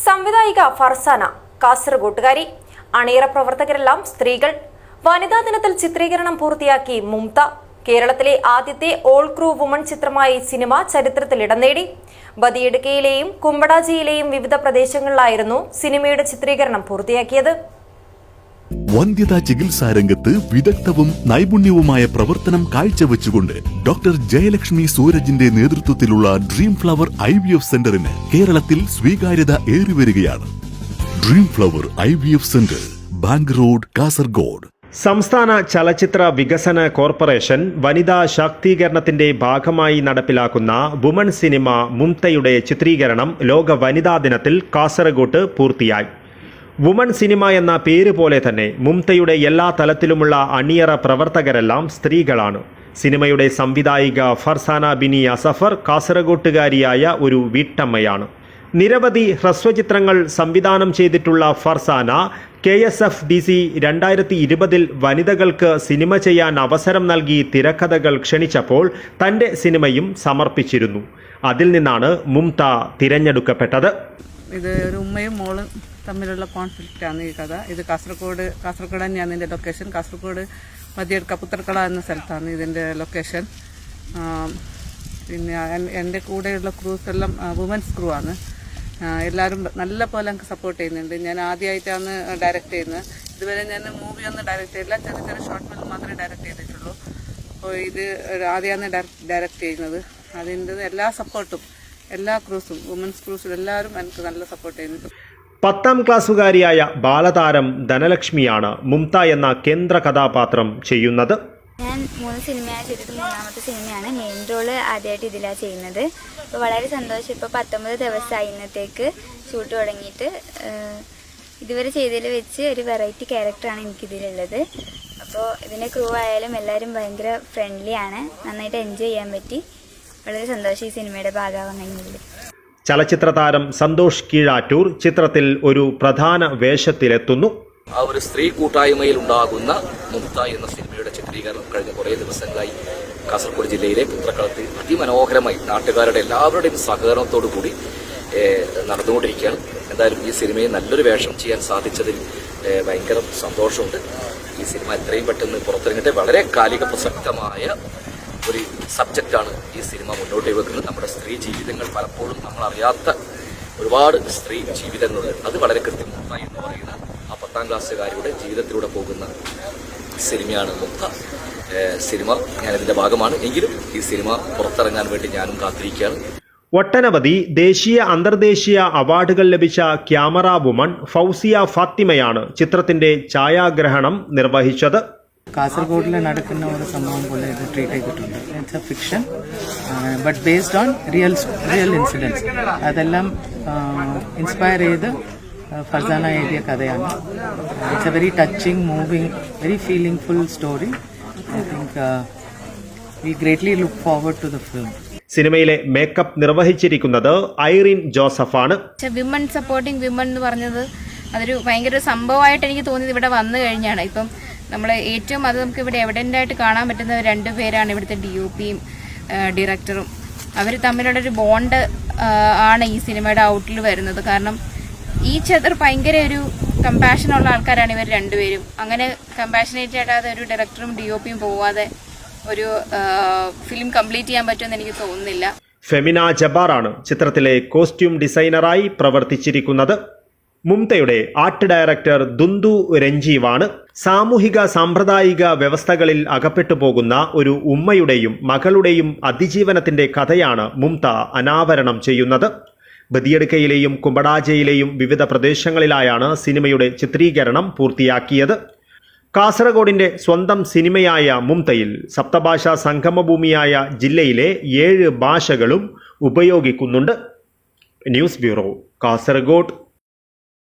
സംവിധായിക ഫർസാന കാസർഗോട്ടുകാരി. അണിയറ പ്രവർത്തകരെല്ലാം സ്ത്രീകൾ. വനിതാ ദിനത്തിൽ ചിത്രീകരണം പൂർത്തിയാക്കി മുംത. കേരളത്തിലെ ആദ്യത്തെ ഓൾ ക്രൂ വുമൺ ചിത്രമായി സിനിമ ചരിത്രത്തിൽ ഇടം നേടി. ബദിയടുക്കയിലെയും കുമ്പടാജിയിലെയും വിവിധ പ്രദേശങ്ങളിലായിരുന്നു സിനിമയുടെ ചിത്രീകരണം പൂർത്തിയാക്കിയത്. വന്ധ്യതാ ചികിത്സാരംഗത്ത് വിദഗ്ധവും നൈപുണ്യവുമായ പ്രവർത്തനം കാഴ്ചവെച്ചുകൊണ്ട് ഡോക്ടർ ജയലക്ഷ്മി സൂരജിന്റെ നേതൃത്വത്തിലുള്ള ഡ്രീം ഫ്ലവർ IVF സെന്ററിന് കേരളത്തിൽ സ്വീകാര്യത ഏറിവരികയാണ്. Dream flower IVF centre, bank road, Kasaragod. സംസ്ഥാന ചലച്ചിത്ര വികസന കോർപ്പറേഷൻ വനിതാ ശാക്തീകരണത്തിന്റെ ഭാഗമായി നടപ്പിലാക്കുന്ന വുമൺ സിനിമ മുംതയുടെ ചിത്രീകരണം ലോക വനിതാ ദിനത്തിൽ കാസർഗോഡ് പൂർത്തിയായി. വുമൺ സിനിമ എന്ന പേര് പോലെ തന്നെ മുംതയുടെ എല്ലാ തലത്തിലുമുള്ള അണിയറ പ്രവർത്തകരെല്ലാം സ്ത്രീകളാണ്. സിനിമയുടെ സംവിധായിക ഫർസാന ബിനി അസഫർ കാസർഗോട്ടുകാരിയായ ഒരു വീട്ടമ്മയാണ്. നിരവധി ഹ്രസ്വചിത്രങ്ങൾ സംവിധാനം ചെയ്തിട്ടുള്ള ഫർസാന KSFDC 2020 വനിതകൾക്ക് സിനിമ ചെയ്യാൻ അവസരം നൽകി തിരക്കഥകൾ ക്ഷണിച്ചപ്പോൾ തൻ്റെ സിനിമയും സമർപ്പിച്ചിരുന്നു. അതിൽ നിന്നാണ് മുംത തിരഞ്ഞെടുക്കപ്പെട്ടത്. ഇത് ഒരു ഉമ്മയും മോളും തമ്മിലുള്ള കോൺഫ്ലിക്റ്റാണ് ഈ കഥ. ഇത് കാസർഗോഡ് തന്നെയാണ് ഇതിൻ്റെ ലൊക്കേഷൻ. കാസർഗോഡ് മതിയടുക്ക പുത്തർക്കള എന്ന സ്ഥലത്താണ് ഇതിൻ്റെ ലൊക്കേഷൻ. പിന്നെ എൻ്റെ കൂടെയുള്ള ക്രൂസ് എല്ലാം വുമൻസ് ക്രൂ ആണ്. എല്ലാവരും നല്ല പോലെ എനിക്ക് സപ്പോർട്ട് ചെയ്യുന്നുണ്ട്. ഞാൻ ആദ്യമായിട്ടാണ് ഡയറക്റ്റ് ചെയ്യുന്നത്. ഇതുവരെ ഞാൻ മൂവി ഒന്നും ഡയറക്റ്റ് ചെയ്തില്ല. ചെറിയ ചെറിയ ഷോർട്ട് ഫിലിം മാത്രമേ ഡയറക്റ്റ് ചെയ്തിട്ടുള്ളൂ. അപ്പോൾ ഇത് ആദ്യമാണ് ഡയറക്റ്റ് ചെയ്യുന്നത്. അതിൻ്റെ എല്ലാ സപ്പോർട്ടും എല്ലാ ക്രൂസും വുമൻസ് ക്രൂസും എല്ലാവരും എനിക്ക് നല്ല സപ്പോർട്ട് ചെയ്യുന്നുണ്ട്. 10ാം ക്ലാസ്സുകാരിയായ ബാലതാരം ധനലക്ഷ്മിയാണ് മുംത എന്ന കേന്ദ്ര കഥാപാത്രം ചെയ്യുന്നത്. ഞാൻ 3 സിനിമയാണ് ചെയ്തിട്ട് 3ാമത്തെ സിനിമയാണ്. മെയിൻ റോള് ആദ്യമായിട്ട് ഇതിലാണ് ചെയ്യുന്നത്. അപ്പോൾ വളരെ സന്തോഷം. ഇപ്പോൾ 19 ദിവസമായി ഇന്നത്തേക്ക് ഷൂട്ട് തുടങ്ങിയിട്ട്. ഇതുവരെ ചെയ്തതിൽ വെച്ച് ഒരു വെറൈറ്റി ക്യാരക്ടറാണ് എനിക്കിതിലുള്ളത്. അപ്പോൾ ഇതിൻ്റെ ക്രൂ ആയാലും എല്ലാവരും ഭയങ്കര ഫ്രണ്ട്ലി ആണ്. നന്നായിട്ട് എൻജോയ് ചെയ്യാൻ പറ്റി. വളരെ സന്തോഷം ഈ സിനിമയുടെ ഭാഗമാവാൻ കഴിഞ്ഞതിൽ. ചലച്ചിത്ര താരം സന്തോഷ് കീഴാറ്റൂർ ചിത്രത്തിൽ ഒരു പ്രധാന വേഷത്തിലെത്തുന്നു. ആ ഒരു സ്ത്രീ കൂട്ടായ്മയിൽ ഉണ്ടാകുന്ന മുംത എന്ന സിനിമയുടെ ചിത്രീകരണം കഴിഞ്ഞ കുറേ ദിവസങ്ങളായി കാസർഗോഡ് ജില്ലയിലെ പുത്രക്കളത്ത് അതിമനോഹരമായി നാട്ടുകാരുടെ എല്ലാവരുടെയും സഹകരണത്തോടു കൂടി നടന്നുകൊണ്ടിരിക്കുകയാണ്. എന്തായാലും ഈ സിനിമയെ നല്ലൊരു വേഷം ചെയ്യാൻ സാധിച്ചതിൽ ഭയങ്കര സന്തോഷമുണ്ട്. ഈ സിനിമ എത്രയും പെട്ടെന്ന് പുറത്തിറങ്ങിയിട്ട് വളരെ കാലിക പ്രസക്തമായ ഒരു സബ്ജക്റ്റാണ് ഈ സിനിമ മുന്നോട്ട് വെക്കുന്നത്. നമ്മുടെ സ്ത്രീ ജീവിതങ്ങൾ പലപ്പോഴും നമ്മൾ അറിയാത്ത ഒരുപാട് സ്ത്രീ ജീവിതങ്ങളുണ്ട്. അത് വളരെ കൃത്യമായി എന്ന് പറയുന്ന ആ 10ാം ക്ലാസ്സുകാരുടെ ജീവിതത്തിലൂടെ പോകുന്ന സിനിമയാണ് മുംത. സിനിമ ഞാനതിൻ്റെ ഭാഗമാണ്. എങ്കിലും ഈ സിനിമ പുറത്തിറങ്ങാൻ വേണ്ടി ഞാനും കാത്തിരിക്കുകയാണ്. ഒട്ടനവധി ദേശീയ അന്തർദേശീയ അവാർഡുകൾ ലഭിച്ച ക്യാമറ വുമൺ ഫൗസിയ ഫാത്തിമയാണ് ചിത്രത്തിന്റെ ഛായാഗ്രഹണം നിർവഹിച്ചത്. കാസർഗോഡിൽ നടക്കുന്ന ഒരു സംഭവം പോലെ ഇത് ട്രീറ്റ് ചെയ്തിട്ടുണ്ട്. It's a fiction but based on real incidence. അതെല്ലാം ഇൻസ്പയർ ചെയ്ത് ഫർസാന എഴുതിയ കഥയാണ്. It's a very touching, moving, very feeling full story. I think we greatly look forward to the film. സിനിമയിലെ മേക്കപ്പ് നിർവഹിച്ചിരിക്കുന്നത് ഐറിൻ ജോസഫാണ്. വിമൺ സപ്പോർട്ടിംഗ് വിമൺ എന്ന് പറഞ്ഞത് അതൊരു ഭയങ്കര സംഭവമായിട്ട് എനിക്ക് തോന്നിയത് ഇവിടെ വന്നു കഴിഞ്ഞാണ്. ഇപ്പം നമ്മൾ ഏറ്റവും അത് നമുക്ക് ഇവിടെ എവിഡൻ്റ് ആയിട്ട് കാണാൻ പറ്റുന്ന 2 പേരാണ് ഇവിടുത്തെ DOPയും ഡയറക്ടറും. അവർ തമ്മിലുള്ളൊരു ബോണ്ട് ആണ് ഈ സിനിമയുടെ ഔട്ടിൽ വരുന്നത്. കാരണം ഈച്ച് അതർ ഭയങ്കര ഒരു കമ്പാഷനുള്ള ആൾക്കാരാണ് ഇവർ 2 പേരും. അങ്ങനെ കമ്പാഷനേറ്റ് ആയിട്ടാതെ ഒരു ഡയറക്ടറും DOPയും പോവാതെ ഒരു ഫിലിം കംപ്ലീറ്റ് ചെയ്യാൻ പറ്റുമെന്ന് എനിക്ക് തോന്നുന്നില്ല. ഫെമിന ജബ്ബാറാണ് ചിത്രത്തിലെ കോസ്റ്റ്യൂം ഡിസൈനറായി പ്രവർത്തിച്ചിരിക്കുന്നത്. മുംതയുടെ ആർട്ട് ഡയറക്ടർ ദുന്ദു രഞ്ജീവാണ്. സാമൂഹിക സാമ്പ്രദായിക വ്യവസ്ഥകളിൽ അകപ്പെട്ടു പോകുന്ന ഒരു ഉമ്മയുടെയും മകളുടെയും അതിജീവനത്തിന്റെ കഥയാണ് മുംത അനാവരണം ചെയ്യുന്നത്. ബദിയടുക്കയിലെയും കുമ്പടാജയിലെയും വിവിധ പ്രദേശങ്ങളിലായാണ് സിനിമയുടെ ചിത്രീകരണം പൂർത്തിയാക്കിയത്. കാസർഗോഡിന്റെ സ്വന്തം സിനിമയായ മുംതയിൽ സപ്തഭാഷാ സംഗമഭൂമിയായ ജില്ലയിലെ 7 ഭാഷകളും ഉപയോഗിക്കുന്നുണ്ട്. News bureau, Kasaragod.